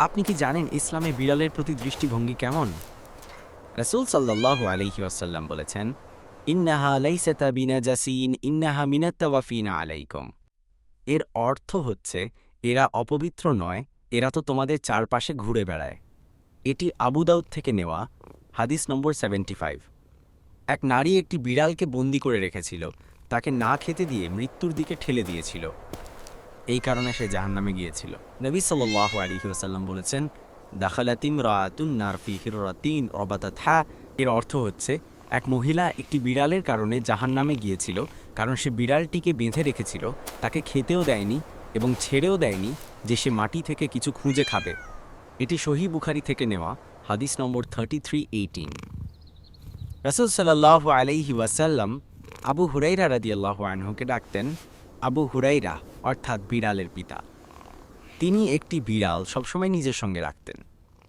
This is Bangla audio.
আপনি কি জানেন ইসলামে বিড়ালের প্রতি দৃষ্টিভঙ্গি কেমন? রাসূল সাল্লাল্লাহু আলাইহি ওয়াসাল্লাম বলেছেন, ইন্নাহা লাইসাত বিনাজাসিন ইন্নাহা মিনাত তাওয়াফিনা আলাইকুম। এর অর্থ হচ্ছে, এরা অপবিত্র নয়, এরা তো তোমাদের চারপাশে ঘুরে বেড়ায়। এটি আবু দাউদ থেকে নেওয়া, হাদিস নম্বর 75। এক নারী একটি বিড়ালকে বন্দি করে রেখেছিল, তাকে না খেতে দিয়ে মৃত্যুর দিকে ঠেলে দিয়েছিল। এই কারণে সে জাহান্নামে গিয়েছিল। নবী সাল্লাল্লাহু আলাইহি ওয়াসাল্লাম বলেছেন, দাখালাতিম রাআতুন নার ফি হিররাতিন রাবাতাতহা। এর অর্থ হচ্ছে, এক মহিলা একটি বিড়ালের কারণে জাহান্নামে গিয়েছিল, কারণ সে বিড়ালটিকে বেঁধে রেখেছিল, তাকে খেতেও দেয়নি এবং ছেড়েও দেয়নি যে সে মাটি থেকে কিছু খুঁজে খাবে। এটি সহিহ বুখারী থেকে নেওয়া, হাদিস নম্বর 3318। রাসূল সাল্লাল্লাহু আলাইহি ওয়াসাল্লাম আবু হুরাইরা রাদিয়াল্লাহু আনহুকে ডাকতেন আবু হুরাইরা, অর্থাৎ বিড়ালের পিতা। তিনি একটি বিড়াল সবসময় নিজের সঙ্গে রাখতেন।